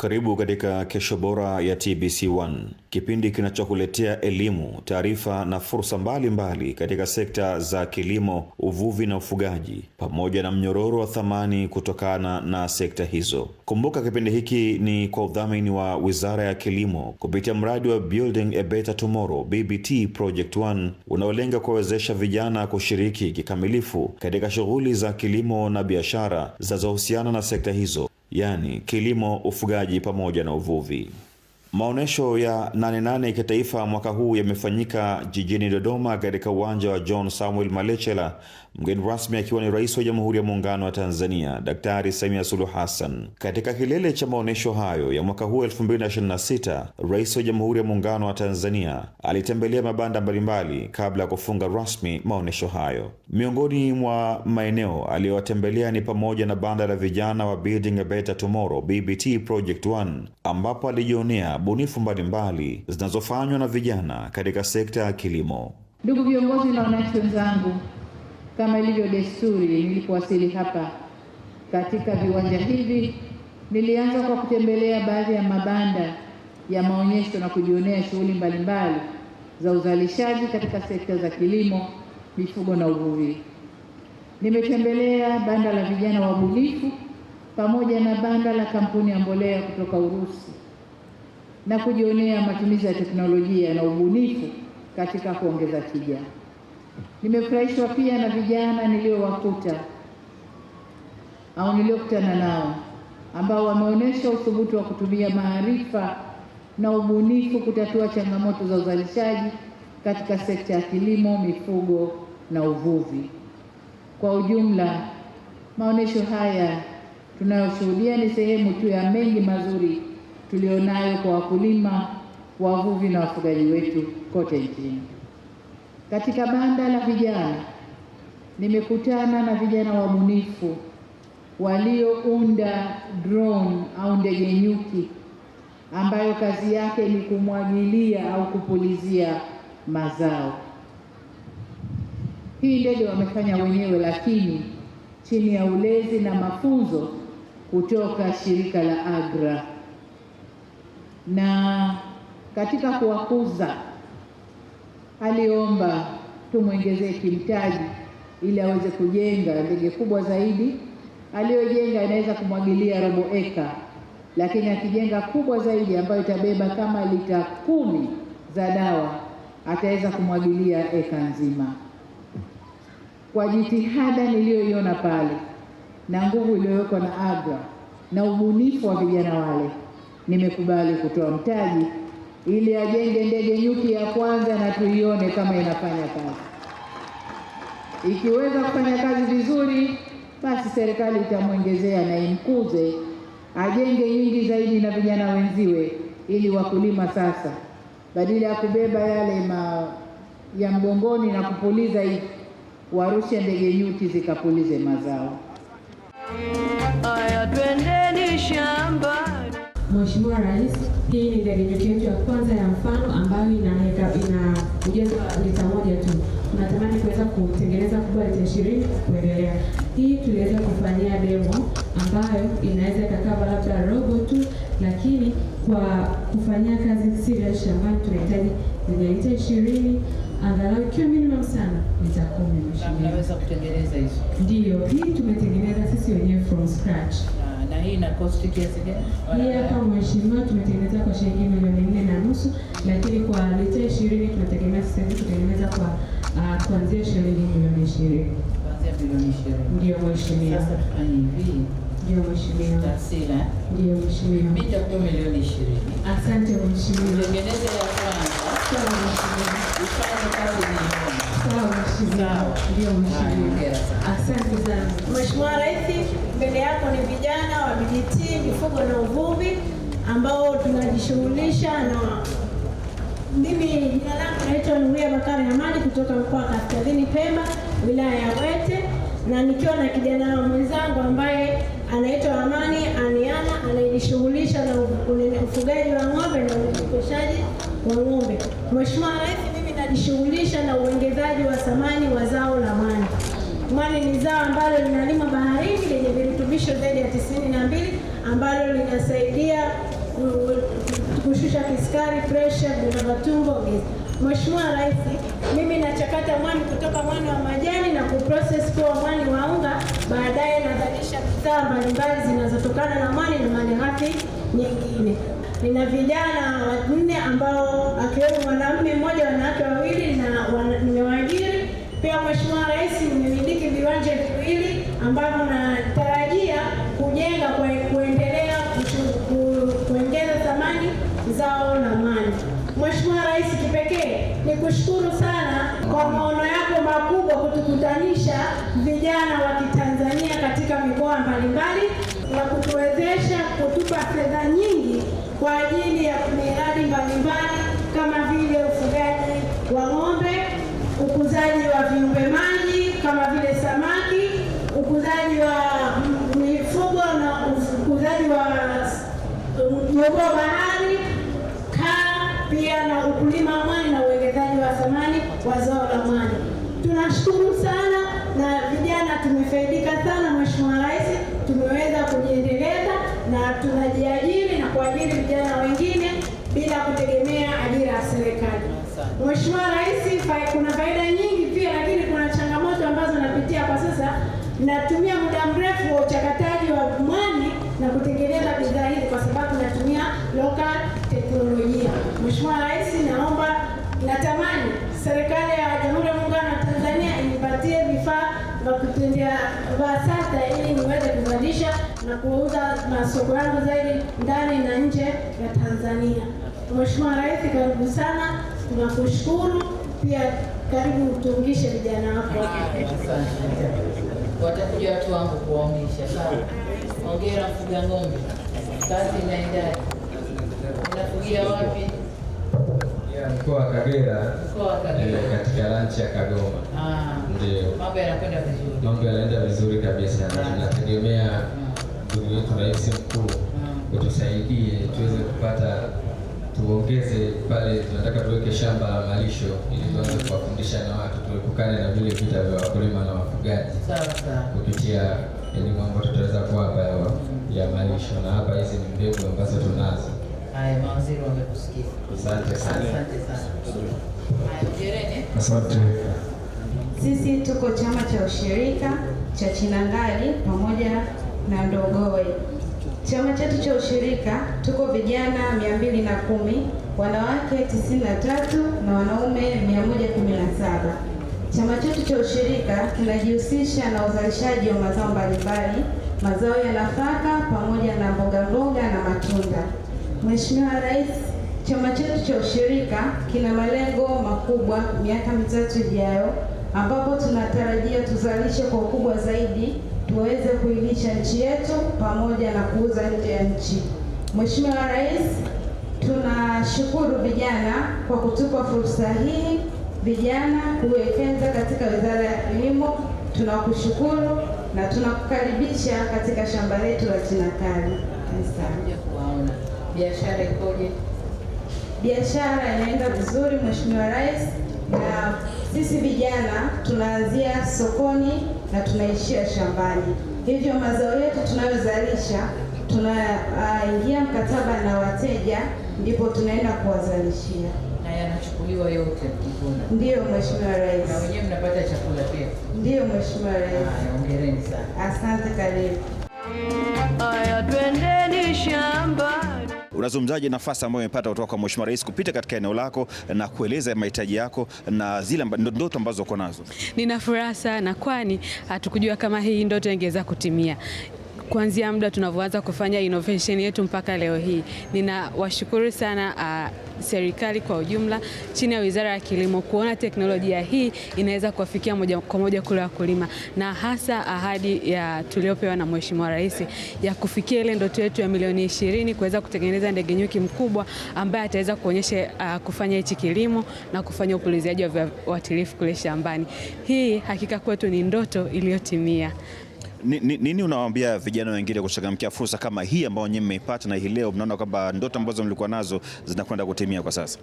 Karibu katika Kesho Bora ya TBC1, kipindi kinachokuletea elimu, taarifa na fursa mbalimbali katika sekta za kilimo, uvuvi na ufugaji, pamoja na mnyororo wa thamani kutokana na sekta hizo. Kumbuka kipindi hiki ni kwa udhamini wa Wizara ya Kilimo kupitia mradi wa Building a Better Tomorrow BBT Project 1 unaolenga kuwawezesha vijana kushiriki kikamilifu katika shughuli za kilimo na biashara zinazohusiana na sekta hizo, yani kilimo, ufugaji pamoja na uvuvi. Maonesho ya 88 kitaifa mwaka huu yamefanyika jijini Dodoma katika uwanja wa John Samuel Malechela, mgeni rasmi akiwa ni Rais wa Jamhuri ya Muungano wa Tanzania Daktari Samia Suluhu Hassan. Katika kilele cha maonesho hayo ya mwaka huu 2026, Rais wa Jamhuri ya Muungano wa Tanzania alitembelea mabanda mbalimbali kabla ya kufunga rasmi maonesho hayo. Miongoni mwa maeneo aliyowatembelea ni pamoja na banda la vijana wa Building a Better Tomorrow BBT Project 1 ambapo alijionea bunifu mbalimbali zinazofanywa na vijana katika sekta ya kilimo. Ndugu viongozi na wananchi wenzangu, kama ilivyo desturi, nilipowasili hapa katika viwanja hivi, nilianza kwa kutembelea baadhi ya mabanda ya maonyesho na kujionea shughuli mbalimbali za uzalishaji katika sekta za kilimo, mifugo na uvuvi. Nimetembelea banda la vijana wabunifu pamoja na banda la kampuni ya mbolea kutoka Urusi na kujionea matumizi ya teknolojia na ubunifu katika kuongeza tija. Nimefurahishwa pia na vijana niliokutana nao ambao wameonyesha uthubutu wa kutumia maarifa na ubunifu kutatua changamoto za uzalishaji katika sekta ya kilimo, mifugo na uvuvi. Kwa ujumla, maonesho haya tunayoshuhudia ni sehemu tu ya mengi mazuri tulionayo kwa wakulima, wavuvi na wafugaji wetu kote nchini. Katika banda la vijana, nimekutana na vijana wabunifu waliounda drone au ndege nyuki ambayo kazi yake ni kumwagilia au kupulizia mazao. Hii ndege wamefanya wenyewe, lakini chini ya ulezi na mafunzo kutoka shirika la AGRA. Na katika kuwakuza, aliomba tumwongezee kimtaji ili aweze kujenga ndege kubwa zaidi. Aliyojenga inaweza kumwagilia robo eka, lakini akijenga kubwa zaidi ambayo itabeba kama lita 10 za dawa ataweza kumwagilia eka nzima. Kwa jitihada niliyoiona pale na nguvu iliyowekwa na AGRA na ubunifu wa vijana wale, nimekubali kutoa mtaji ili ajenge ndege nyuki ya kwanza na tuione kama inafanya kazi. Ikiweza kufanya kazi vizuri, basi serikali itamwongezea na imkuze ajenge nyingi zaidi na vijana wenziwe, ili wakulima sasa badala ya kubeba yale ya mgongoni na kupuliza hivi, warushe ndege nyuki zikapulize mazao. Aya, twendeni shamba. Mheshimiwa Rais, hii ni ndege nyuki yetu ya kwanza ya mfano ambayo ina ujazo wa lita 1 tu. Tunatamani kuweza kutengeneza kubwa lita 20 kuendelea. Hii tuliweza kufanyia demo ambayo inaweza kukava labda robo tu, lakini kwa kufanyia kazi serious shambani tunahitaji lita 20, angalau ikiwa minimum sana lita 10. Mheshimiwa, tunaweza kutengeneza hizo? Ndio, hii tumetengeneza sisi wenyewe from scratch. Na hii ina cost kiasi gani? Hii hapa Mheshimiwa tumetengeneza kwa shilingi 4.5 million, lakini kwa lita 20 tunategemea sasa kutengeneza kwa kuanzia shilingi 20 million. Kuanzia 20 million. Ndio Mheshimiwa. Sasa tufanye hivi. Ndio Mheshimiwa. Tasila. Ndio Mheshimiwa. Mimi nitakuwa 20 million. Asante Mheshimiwa. Tengeneza ya kwanza. Sawa Mheshimiwa. Ifanye kazi nyingine. Sawa Mheshimiwa. Ndio Mheshimiwa. Asante sana. Mheshimiwa Rais, mbele yako ni vijana wa BBT mifugo na uvuvi ambao tunajishughulisha na mimi. Jina langu naitwa Nuria Bakari Hamadi kutoka mkoa wa Kaskazini Pemba, wilaya ya Wete, na nikiwa na kijana mwenzangu ambaye anaitwa Amani Aniana, anayejishughulisha na ufugaji wa ng'ombe na uchekeshaji wa ng'ombe. Mheshimiwa Rais, mimi najishughulisha na uongezaji wa thamani wa zao la mwani. Mwani ni zao ambalo linalimwa baharini lenye virutubisho zaidi ya 92 ambalo linasaidia kushusha kisukari, pressure, vidonda vya tumbo, gesi. Mheshimiwa Rais, mimi nachakata mwani kutoka mwani wa majani na kuprocess kuwa mwani wa unga, baadaye nazalisha bidhaa mbalimbali zinazotokana na mwani na malighafi nyingine. Nina vijana 4 ambao akiwemo mwanamume mmoja, wanawake 2 na nimewaajiri. Pia Mheshimiwa Rais, nimemiliki viwanja 2 ambavyo natarajia kujenga kuendelea kuongeza thamani zao la mwani. Mheshimiwa Rais, kipekee nikushukuru sana kwa maono yako makubwa kutukutanisha vijana wa Kitanzania katika mikoa mbalimbali na kutuwezesha kutupa fedha nyingi kwa ajili ya miradi mbalimbali kama vile ufugaji wa ng'ombe, ukuzaji wa viumbe maji kama vile samaki, ukuzaji wa mifugo na ukuzaji wa jogoo bahari, pia na ukulima wa mwani na uongezaji wa thamani wa zao la mwani. Tunashukuru sana na vijana tumefaidika sana. Mheshimiwa Rais, tumeweza kujiendeleza na tunajiajiri na kuajiri vijana wengine bila kutegemea ajira ya serikali. Mheshimiwa Rais, kuna faida nyingi pia, lakini kuna changamoto ambazo napitia kwa sasa. Natumia muda mrefu wa uchakataji wa mwani na kutengeneza bidhaa hizi kwa sababu natumia local teknolojia. Mheshimiwa Rais, natamani serikali ya Jamhuri ya Muungano wa Tanzania inipatie vifaa vya kutendea sasa ili niweze kuzalisha na kuuza masoko yangu zaidi ndani na nje ya Tanzania. Mheshimiwa Rais, karibu sana, tunakushukuru pia, karibu tuungishe vijana wako. Watakuja watu wangu kuwaonyesha. Sawa. Hongera mfuga ng'ombe. Kazi inaendelea. Unafugia wapi? Mkoa wa Kagera. Mkoa wa Kagera. Katika ranch ya Kagoma. Ndio. Mambo yanakwenda vizuri. Mambo yanaenda vizuri kabisa. Tunategemea ndugu yetu Rais Mkuu utusaidie tuweze kupata, tuongeze pale, tunataka tuweke shamba la malisho ili tuanze kuwafundisha na watu tuepukane na vile vita vya wakulima na wafugaji. Sawa. Kupitia elimu ambayo tutaweza kuwapa ya malisho, na hapa hizi ni mbegu ambazo tunazo. Haya, mawaziri wamekusikia. Asante sana. Asante sana. Haya, Jerene. Asante. Sisi tuko chama cha ushirika cha Chinangali pamoja na Ndogowe. Chama chetu cha ushirika tuko vijana 210, wanawake 93 na wanaume 117. Chama chetu cha ushirika kinajihusisha na uzalishaji wa mazao mbalimbali, mazao ya nafaka pamoja na mboga mboga na matunda. Mheshimiwa Rais, chama chetu cha ushirika kina malengo makubwa miaka 3 ijayo, ambapo tunatarajia tuzalishe kwa ukubwa zaidi, tuweze kuilisha nchi yetu pamoja na kuuza nje ya nchi. Mheshimiwa Rais, tunashukuru vijana kwa kutupa fursa hii, vijana kuwekeza katika Wizara ya Kilimo. Tunakushukuru na tunakukaribisha katika shamba letu la Chinangali. Asante kuwaona. Biashara ikoje? Biashara inaenda vizuri Mheshimiwa Rais, na sisi vijana tunaanzia sokoni na tunaishia shambani. Hivyo mazao yetu tunayozalisha tunaingia mkataba na wateja, ndipo tunaenda kuwazalishia. Na yanachukuliwa yote mkivuna? Ndiyo Mheshimiwa Rais. Na wenyewe mnapata chakula pia? Ndiyo Mheshimiwa Rais. Hongereni sana. Asante, karibu. Aya, twendeni shambani. Unazungumzaje nafasi ambayo umepata kutoka kwa Mheshimiwa Rais kupita katika eneo lako na kueleza mahitaji yako na zile ndoto ambazo uko nazo? Nina furaha sana, kwani hatukujua kama hii ndoto ingeweza kutimia. Kuanzia muda tunavyoanza kufanya innovation yetu mpaka leo hii. Ninawashukuru sana serikali kwa ujumla chini ya Wizara ya Kilimo kuona teknolojia hii inaweza kuwafikia moja kwa moja kule wakulima, na hasa ahadi ya tuliopewa na Mheshimiwa Rais ya kufikia ile ndoto yetu ya milioni 20 kuweza kutengeneza ndege nyuki mkubwa ambaye ataweza kuonyesha kufanya hichi kilimo na kufanya upuliziaji wa viuatilifu kule shambani. Hii hakika kwetu ni ndoto iliyotimia. Nini unawaambia vijana wengine kuchangamkia fursa kama hii ambayo nyinyi mmeipata na hii leo mnaona kwamba ndoto ambazo mlikuwa nazo zinakwenda kutimia kwa sasa?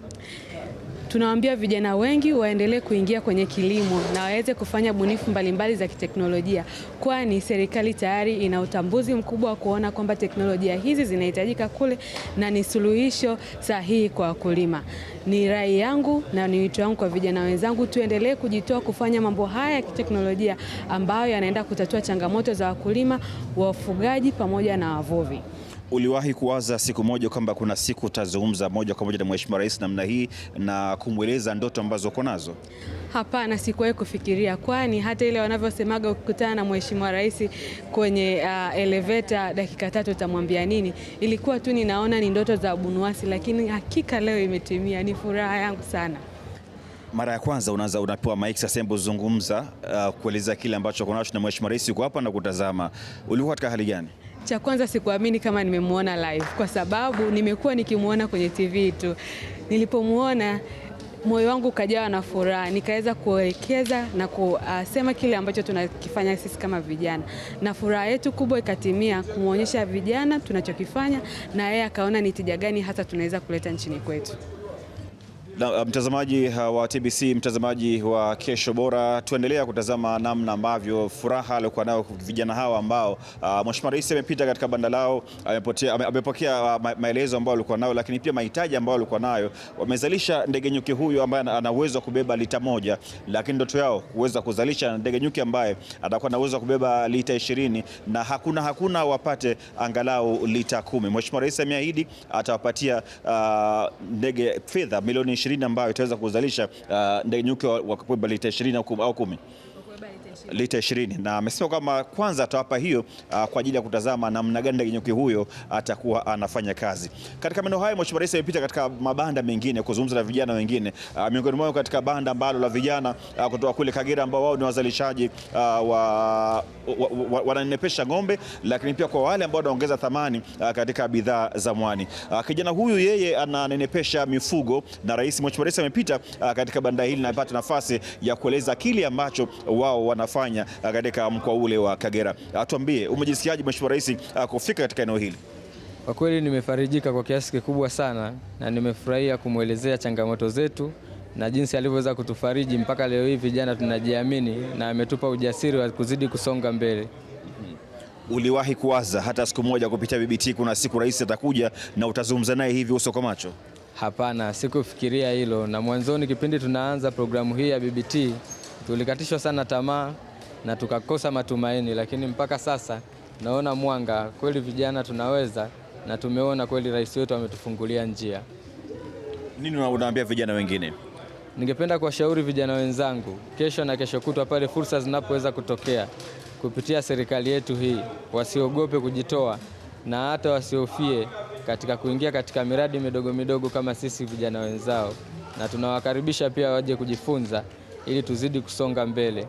Tunawaambia vijana wengi waendelee kuingia kwenye kilimo na waweze kufanya bunifu mbalimbali za kiteknolojia, kwani serikali tayari ina utambuzi mkubwa wa kuona kwamba teknolojia hizi zinahitajika kule na ni suluhisho sahihi kwa wakulima. Ni rai yangu na ni wito wangu kwa vijana wenzangu, tuendelee kujitoa kufanya mambo haya ya kiteknolojia ambayo yanaenda kutatua changamoto za wakulima, wafugaji pamoja na wavuvi. Uliwahi kuwaza siku moja kwamba kuna siku utazungumza moja kwa moja na Mheshimiwa Rais namna hii na kumweleza ndoto ambazo uko nazo? Hapana, sikuwahi kufikiria, kwani hata ile wanavyosemaga ukikutana na Mheshimiwa Rais kwenye elevator dakika 3 utamwambia nini, ilikuwa tu ninaona ni ndoto za bunuasi, lakini hakika leo imetimia. Ni furaha yangu sana. Mara ya kwanza unapewa mic sasa kuzungumza, kueleza kile ambacho uko nacho na Mheshimiwa Rais yuko hapa na kutazama, ulikuwa katika hali gani? Cha kwanza sikuamini kama nimemuona live, kwa sababu nimekuwa nikimuona kwenye TV tu. Nilipomuona moyo wangu ukajawa na furaha, nikaweza kuelekeza na kusema kile ambacho tunakifanya sisi kama vijana, na furaha yetu kubwa ikatimia, kumuonyesha vijana tunachokifanya, na yeye akaona ni tija gani hata tunaweza kuleta nchini kwetu. Na mtazamaji wa TBC, mtazamaji wa Kesho Bora, tuendelea kutazama namna ambavyo furaha alikuwa nayo vijana hawa ambao Mheshimiwa Rais amepita katika banda lao, amepokea maelezo ambayo alikuwa nayo, lakini pia mahitaji ambayo alikuwa nayo. Wamezalisha ndege nyuki huyu ambaye ana uwezo wa kubeba lita 1, lakini ndoto yao kuweza kuzalisha ndege nyuki ambaye atakuwa na uwezo wa kubeba lita 20 na hakuna wapate angalau lita 10. Mheshimiwa Rais ameahidi atawapatia ndege fedha milioni 20 ambayo itaweza kuzalisha ndege nyuki wa kubeba lita 20 au 10. Lita 20, na amesema kama kwanza atawapa hiyo kwa ajili ya kutazama namna gani ndege nyuki huyo atakuwa anafanya kazi. Katika maeneo hayo Mheshimiwa Rais amepita katika mabanda mengine kuzungumza na vijana wengine, miongoni mwao katika banda ambalo la vijana kutoka kule Kagera ambao wao ni wazalishaji wananepesha ng'ombe, lakini pia kwa wale ambao wanaongeza thamani katika bidhaa za mwani. Kijana huyu yeye ananenepesha mifugo, na Mheshimiwa Rais amepita katika banda hili na apata nafasi ya kueleza kile ambacho wao wanafanya katika mkoa ule wa Kagera. Atuambie, umejisikiaje Mheshimiwa Rais kufika katika eneo hili? Kwa kweli nimefarijika kwa kiasi kikubwa sana, na nimefurahia kumwelezea changamoto zetu na jinsi alivyoweza kutufariji mpaka leo hii vijana tunajiamini, na ametupa ujasiri wa kuzidi kusonga mbele. Uliwahi kuwaza hata siku moja kupitia BBT kuna siku Rais atakuja na utazungumza naye hivi uso kwa macho? Hapana, sikufikiria hilo, na mwanzoni kipindi tunaanza programu hii ya BBT tulikatishwa sana tamaa na tukakosa matumaini, lakini mpaka sasa naona mwanga. Kweli vijana tunaweza, na tumeona kweli Rais wetu ametufungulia njia. Nini unawaambia vijana wengine? Ningependa kuwashauri vijana wenzangu, kesho na kesho kutwa pale fursa zinapoweza kutokea kupitia serikali yetu hii, wasiogope kujitoa na hata wasiofie katika kuingia katika miradi midogo midogo kama sisi vijana wenzao, na tunawakaribisha pia waje kujifunza ili tuzidi kusonga mbele.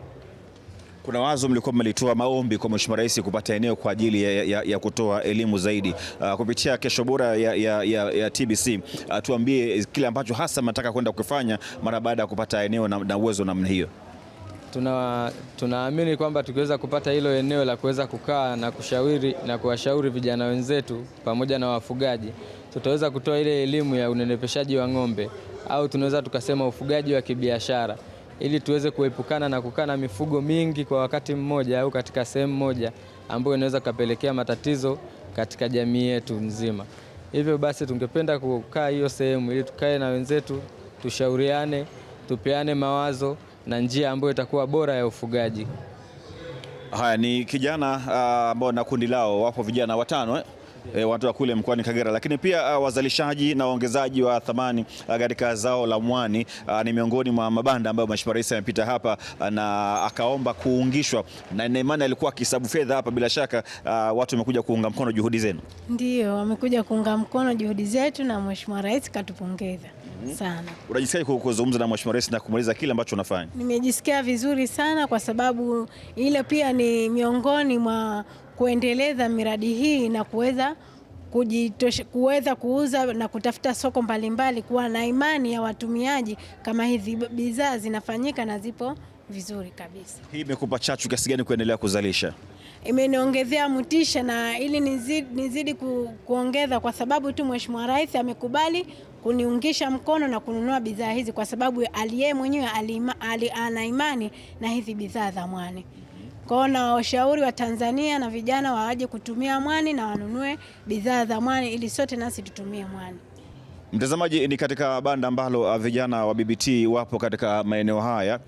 Kuna wazo mlikuwa mmelitoa maombi kwa Mheshimiwa Rais kupata eneo kwa ajili ya kutoa elimu zaidi kupitia Kesho Bora ya TBC. Tuambie kile ambacho hasa mnataka kwenda kufanya mara baada ya kupata eneo na uwezo namna hiyo. Tunaamini kwamba tukiweza kupata hilo eneo la kuweza kukaa na kushauri na kuwashauri vijana wenzetu pamoja na wafugaji, tutaweza kutoa ile elimu ya unenepeshaji wa ng'ombe, au tunaweza tukasema ufugaji wa kibiashara, ili tuweze kuepukana na kukaa na mifugo mingi kwa wakati mmoja au katika sehemu moja, ambayo inaweza kupelekea matatizo katika jamii yetu nzima. Hivyo basi tungependa kukaa hiyo sehemu ili tukae na wenzetu, tushauriane, tupeane mawazo na njia ambayo itakuwa bora ya ufugaji. Haya ni kijana ambao na kundi lao wapo vijana 5 watu wa kule mkoani Kagera, lakini pia wazalishaji na waongezaji wa thamani katika zao la mwani ni miongoni mwa mabanda ambayo Mheshimiwa Rais amepita hapa na akaomba kuungishwa, na imani alikuwa akihesabu fedha hapa. Bila shaka watu wamekuja kuunga mkono juhudi zenu. Ndio, wamekuja kuunga mkono juhudi zetu na Mheshimiwa Rais katupongeza sana. Unajisikia kuzungumza na Mheshimiwa Rais na kumweleza kile ambacho unafanya? Nimejisikia vizuri sana, kwa sababu ile pia ni miongoni mwa kuendeleza miradi hii na kuweza kuuza na kutafuta soko mbalimbali, kuwa na imani ya watumiaji kama hizi bidhaa zinafanyika na zipo vizuri kabisa. Hii imekupa chachu kiasi gani kuendelea kuzalisha? Imeniongezea motisha na ili nizidi kuongeza, kwa sababu tu Mheshimiwa Rais amekubali kuniungisha mkono na kununua bidhaa hizi, kwa sababu aliye mwenyewe ana imani na hizi bidhaa za mwani. Kwa hiyo na washauri wa Tanzania na vijana waje kutumia mwani na wanunue bidhaa za mwani ili sote nasi tutumie mwani. Mtazamaji, ni katika banda ambalo vijana wa BBT wapo katika maeneo haya,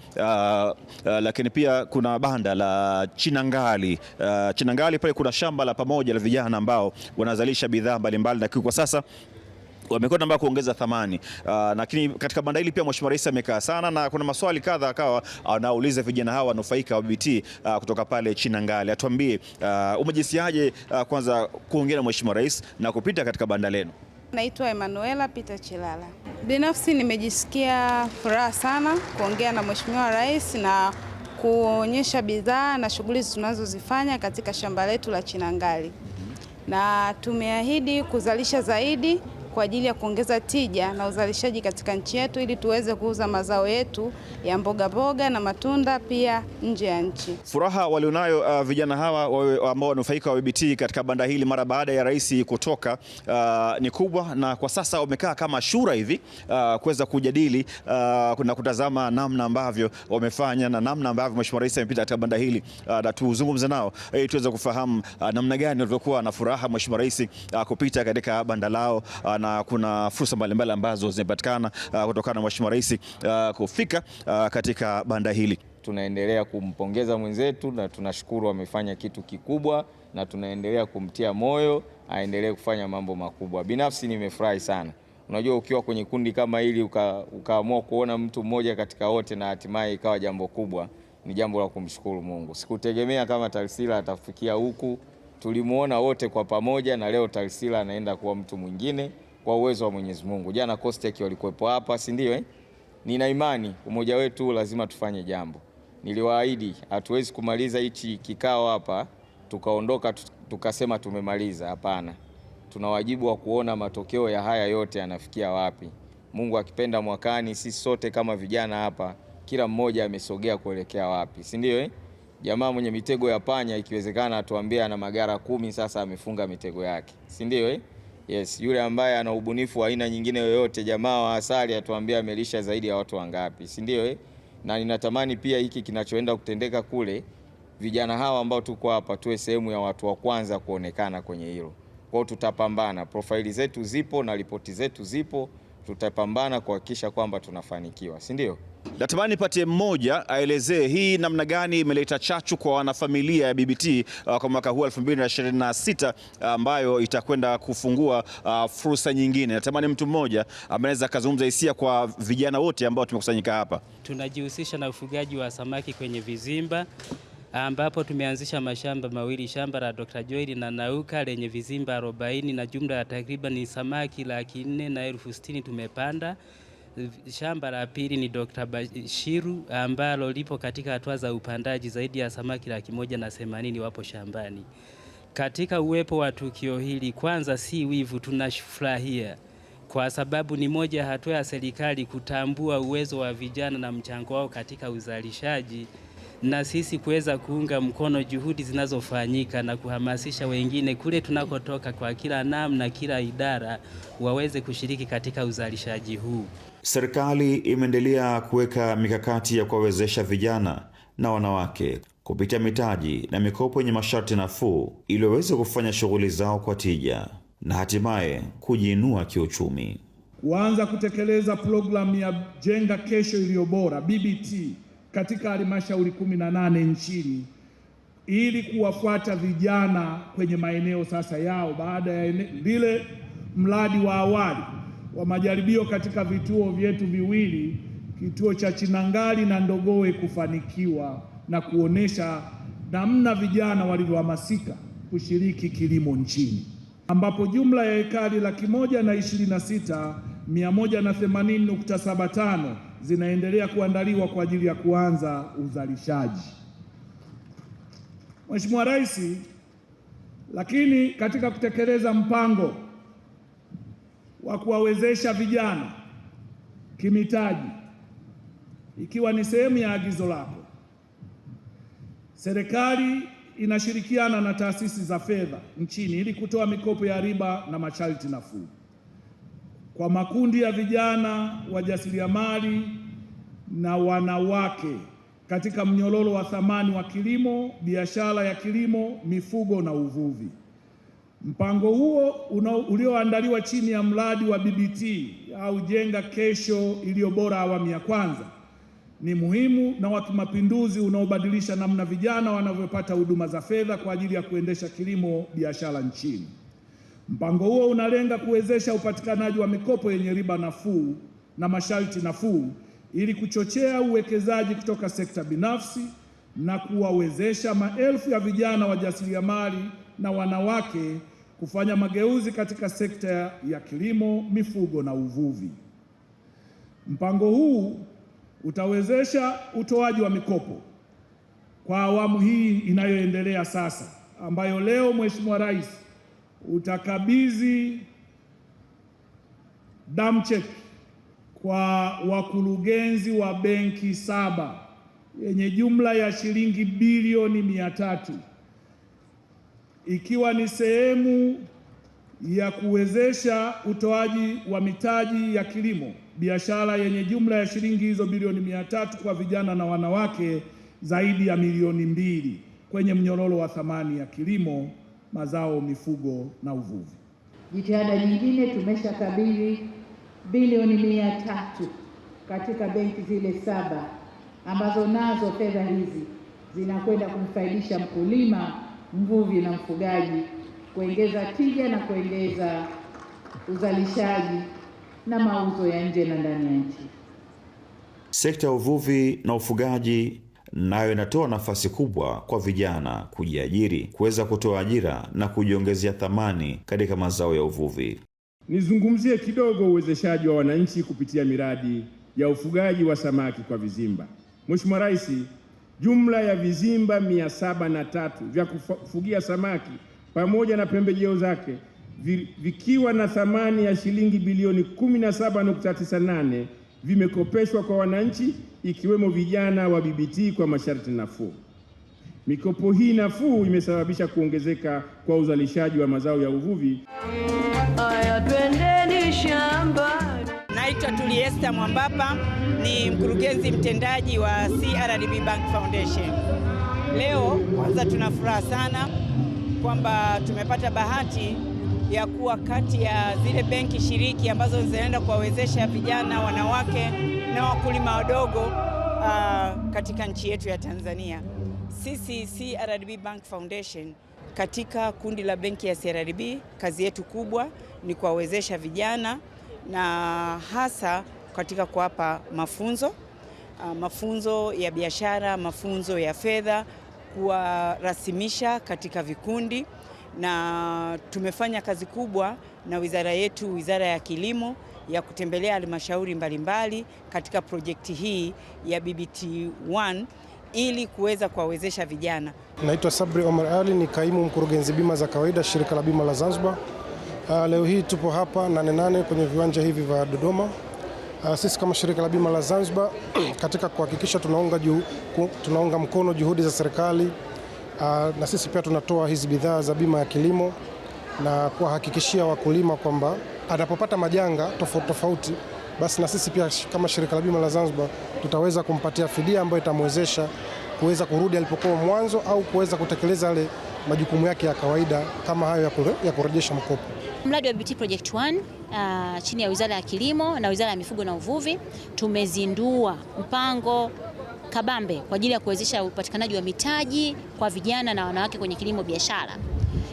lakini pia kuna banda la Chinangali. Chinangali pale kuna shamba la pamoja la vijana ambao wanazalisha bidhaa mbalimbali, na kwa sasa wamekwenda mbaka kuongeza thamani. Lakini katika banda hili pia Mheshimiwa Rais amekaa sana, na kuna maswali kadha akawa anauliza vijana hawa wanufaika wa BBT kutoka pale Chinangali. Atuambie umejisiaje kwanza kuongea na Mheshimiwa Rais na kupita katika banda lenu? Naitwa Emanuela Peter Chilala. Binafsi nimejisikia furaha sana kuongea na Mheshimiwa Rais na kuonyesha bidhaa na shughuli tunazozifanya katika shamba letu la Chinangali. Na tumeahidi kuzalisha zaidi kwa ajili ya kuongeza tija na uzalishaji katika nchi yetu ili tuweze kuuza mazao yetu ya mboga mboga na matunda pia nje ya nchi. Furaha walionayo vijana hawa ambao wanufaika wa BBT katika banda hili mara baada ya rais kutoka ni kubwa, na kwa sasa wamekaa kama shura hivi kuweza kujadili na kutazama namna ambavyo wamefanya na namna ambavyo Mheshimiwa Rais amepita katika banda hili, na tuzungumze nao ili tuweze kufahamu namna gani walivyokuwa na furaha Mheshimiwa Rais kupita katika banda lao, na kuna fursa mbalimbali ambazo zimepatikana kutokana na Mheshimiwa Rais kufika katika banda hili. Tunaendelea kumpongeza mwenzetu na tunashukuru amefanya kitu kikubwa, na tunaendelea kumtia moyo aendelee kufanya mambo makubwa. Binafsi nimefurahi sana. Unajua, ukiwa kwenye kundi kama hili ukaamua kuona mtu mmoja katika wote na hatimaye ikawa jambo kubwa, ni jambo la kumshukuru Mungu. Sikutegemea kama Tarsila atafikia huku. Tulimuona wote kwa pamoja, na leo Tarsila anaenda kuwa mtu mwingine kwa uwezo wa Mwenyezi Mungu. Jana Costech walikuwepo hapa, si ndio? Nina imani umoja wetu lazima tufanye jambo. Niliwaahidi hatuwezi kumaliza hichi kikao hapa tukaondoka tukasema tumemaliza. Hapana, tuna wajibu wa kuona matokeo ya haya yote yanafikia wapi. Mungu akipenda mwakani sisi sote kama vijana hapa kila mmoja amesogea kuelekea wapi, si ndio? Jamaa mwenye mitego ya panya ikiwezekana atuambie ana magara 10 sasa amefunga mitego yake, si ndio? Yes, yule ambaye ana ubunifu wa aina nyingine yoyote, jamaa wa asali atuambie amelisha zaidi ya watu wangapi, si ndio? Na ninatamani pia hiki kinachoenda kutendeka kule, vijana hawa ambao tuko hapa tuwe sehemu ya watu wa kwanza kuonekana kwenye hilo. Kwa hiyo tutapambana, profaili zetu zipo na ripoti zetu zipo, tutapambana kuhakikisha kwamba tunafanikiwa, si ndio? Natamani nipate mmoja aelezee hii namna gani imeleta chachu kwa wanafamilia ya BBT kwa mwaka huu 2026 ambayo itakwenda kufungua fursa nyingine. Natamani mtu mmoja anaweza kuzungumza hisia kwa vijana wote ambao tumekusanyika hapa. Tunajihusisha na ufugaji wa samaki kwenye vizimba, ambapo tumeanzisha mashamba mawili, shamba la Dr. Joel na Nauka lenye vizimba 40 na jumla ya takriban samaki 460,000 tumepanda. Shamba la pili ni Dr. Bashiru ambalo lipo katika hatua za upandaji, zaidi ya samaki 180,000 wapo shambani. Katika uwepo wa tukio hili, kwanza si wivu, tunafurahia kwa sababu ni moja ya hatua ya serikali kutambua uwezo wa vijana na mchango wao katika uzalishaji, na sisi kuweza kuunga mkono juhudi zinazofanyika na kuhamasisha wengine kule tunakotoka kwa kila namna, kila idara waweze kushiriki katika uzalishaji huu. Serikali imeendelea kuweka mikakati ya kuwawezesha vijana na wanawake kupitia mitaji na mikopo yenye masharti nafuu ili waweze kufanya shughuli zao kwa tija na hatimaye kujiinua kiuchumi. Kuanza kutekeleza programu ya Jenga Kesho Iliyo Bora BBT katika halmashauri 18 nchini ili kuwafuata vijana kwenye maeneo sasa yao baada ya lile mradi wa awali wa majaribio katika vituo vyetu viwili, kituo cha Chinangali na Ndogowe kufanikiwa na kuonesha namna vijana walivyohamasika kushiriki kilimo nchini, ambapo jumla ya ekari 126,180.75 zinaendelea kuandaliwa kwa ajili ya kuanza uzalishaji. Mheshimiwa Rais, lakini katika kutekeleza mpango wa kuwawezesha vijana kimitaji, ikiwa ni sehemu ya agizo lako, serikali inashirikiana na taasisi za fedha nchini ili kutoa mikopo ya riba na masharti nafuu. kwa makundi ya vijana wajasiriamali na wanawake katika mnyororo wa thamani wa kilimo, biashara ya kilimo, mifugo na uvuvi. Mpango huo ulioandaliwa chini ya mradi wa BBT au Jenga Kesho Iliyo Bora awamu ya kwanza ni muhimu na wa kimapinduzi unaobadilisha namna vijana wanavyopata huduma za fedha kwa ajili ya kuendesha kilimo biashara nchini. Mpango huo unalenga kuwezesha upatikanaji wa mikopo yenye riba nafuu na masharti nafuu ili kuchochea uwekezaji kutoka sekta binafsi na kuwawezesha maelfu ya vijana wajasiriamali na wanawake kufanya mageuzi katika sekta ya kilimo, mifugo na uvuvi. Mpango huu utawezesha utoaji wa mikopo kwa awamu hii inayoendelea sasa, ambayo leo Mheshimiwa Rais utakabidhi damu cheki kwa wakurugenzi wa benki 7 yenye jumla ya shilingi bilioni 300, ikiwa ni sehemu ya kuwezesha utoaji wa mitaji ya kilimo biashara yenye jumla ya shilingi hizo bilioni 300 kwa vijana na wanawake zaidi ya milioni 2 kwenye mnyororo wa thamani ya kilimo, mazao, mifugo na uvuvi. Jitihada nyingine, tumeshakabidhi bilioni 300 katika benki zile 7 ambazo nazo fedha hizi zinakwenda kumfaidisha mkulima, mvuvi na mfugaji kuongeza tija na kuongeza uzalishaji na mauzo ya nje na ndani ya nchi. Sekta ya uvuvi na ufugaji nayo inatoa nafasi kubwa kwa vijana kujiajiri, kuweza kutoa ajira na kujiongezea thamani katika mazao ya uvuvi. Nizungumzie kidogo uwezeshaji wa wananchi kupitia miradi ya ufugaji wa samaki kwa vizimba. Mheshimiwa Rais, jumla ya vizimba 703 vya kufugia samaki pamoja na pembejeo zake vikiwa na thamani ya shilingi bilioni 17.98 vimekopeshwa kwa wananchi ikiwemo vijana wa BBT kwa masharti nafuu. Mikopo hii nafuu imesababisha kuongezeka kwa uzalishaji wa mazao ya uvuvi. Aya, twendeni shambani. Naitwa Tuliesta Mwambapa, ni mkurugenzi mtendaji wa CRDB Bank Foundation. Leo kwanza tuna furaha sana kwamba tumepata bahati ya kuwa kati ya zile benki shiriki ambazo zinaenda kuwawezesha vijana, wanawake na wakulima wadogo katika nchi yetu ya Tanzania. Sisi CRDB Bank Foundation katika kundi la benki ya CRDB, kazi yetu kubwa ni kuwawezesha vijana na hasa katika kuwapa mafunzo ya biashara, mafunzo ya fedha, kuwarasimisha katika vikundi, na tumefanya kazi kubwa na wizara yetu, Wizara ya Kilimo, ya kutembelea halmashauri mbalimbali katika projekti hii ya BBT1 ili kuweza kuwawezesha vijana. Naitwa Sabri Omar Ali, ni kaimu mkurugenzi bima za kawaida shirika la bima la Zanzibar. Leo hii tupo hapa Nane kwenye viwanja hivi vya Dodoma. Sisi kama shirika la bima la Zanzibar katika kuhakikisha tunaunga mkono juhudi za serikali, na sisi pia tunatoa hizi bidhaa za bima ya kilimo na kuhakikishia wakulima kwamba anapopata majanga tofauti, basi na sisi pia kama shirika la bima la Zanzibar tutaweza kumpatia fidia ambayo itamwezesha kuweza kurudi alipokuwa mwanzo au kuweza kutekeleza yale majukumu yake ya kawaida kama hayo ya kurejesha mkopo. Mradi wa BBT Project 1 chini ya Wizara ya Kilimo na Wizara ya Mifugo na Uvuvi tumezindua mpango kabambe kwa ajili ya kuwezesha upatikanaji wa mitaji kwa vijana na wanawake kwenye kilimo biashara.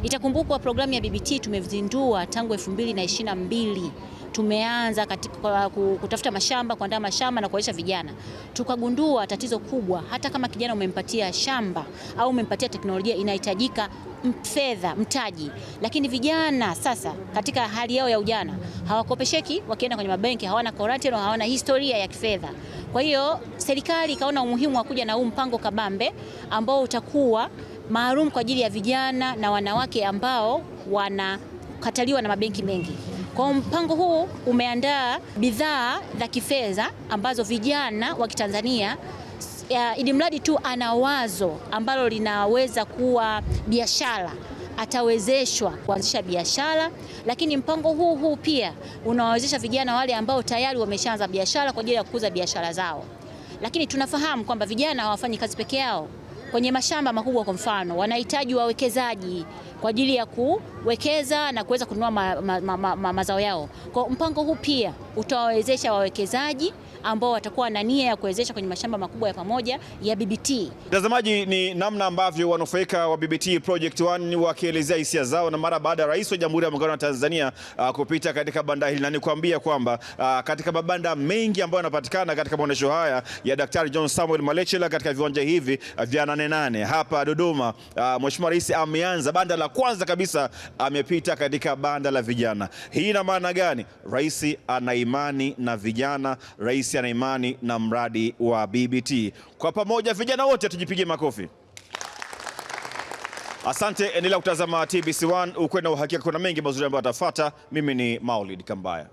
Itakumbukwa programu ya BBT tumezindua tangu 2022. Tumeanza katika kutafuta mashamba, kuandaa mashamba na kuwezesha vijana. Tukagundua tatizo kubwa, hata kama kijana umempatia shamba au umempatia teknolojia, inahitajika fedha, mtaji. Lakini vijana sasa katika hali yao ya ujana hawakopesheki, wakienda kwenye mabenki hawana collateral, hawana historia ya kifedha. Kwa hiyo serikali ikaona umuhimu wa kuja na huu mpango kabambe ambao utakuwa maalum kwa ajili ya vijana na wanawake ambao wanakataliwa na mabenki mengi. Kwa mpango huu umeandaa bidhaa za kifedha ambazo vijana wa Kitanzania ili mradi tu ana wazo ambalo linaweza kuwa biashara, atawezeshwa kuanzisha biashara. Lakini mpango huu pia unawawezesha vijana wale ambao tayari wameshaanza biashara kwa ajili ya kukuza biashara zao. Lakini tunafahamu kwamba vijana hawafanyi kazi peke yao. Kwenye mashamba makubwa kwa mfano, wanahitaji wawekezaji kwa ajili ya kuwekeza na kuweza kununua mazao yao. Kwa mpango huu pia utawawezesha wawekezaji ambao watakuwa na nia ya kuwezesha kwenye mashamba makubwa ya pamoja ya BBT. Mtazamaji, ni namna ambavyo wanufaika wa BBT Project 1 wakielezea hisia zao na mara baada ya Rais wa Jamhuri ya Muungano wa Tanzania kupita katika banda hili, na nikwambia kwamba katika mabanda mengi ambayo yanapatikana katika maonyesho haya ya Daktari John Samuel Malecela katika viwanja hivi vya 88 hapa Dodoma, Mheshimiwa Rais ameanza banda la kwanza kabisa, amepita katika banda la vijana. Hii ina maana gani? Rais ana imani na vijana, Rais ana imani na mradi wa BBT. Kwa pamoja vijana wote tujipige makofi. Asante, endelea kutazama TBC1 ukweli na uhakika, kuna mengi mazuri ambayo atafuata. Mimi ni Maulid Kambaya.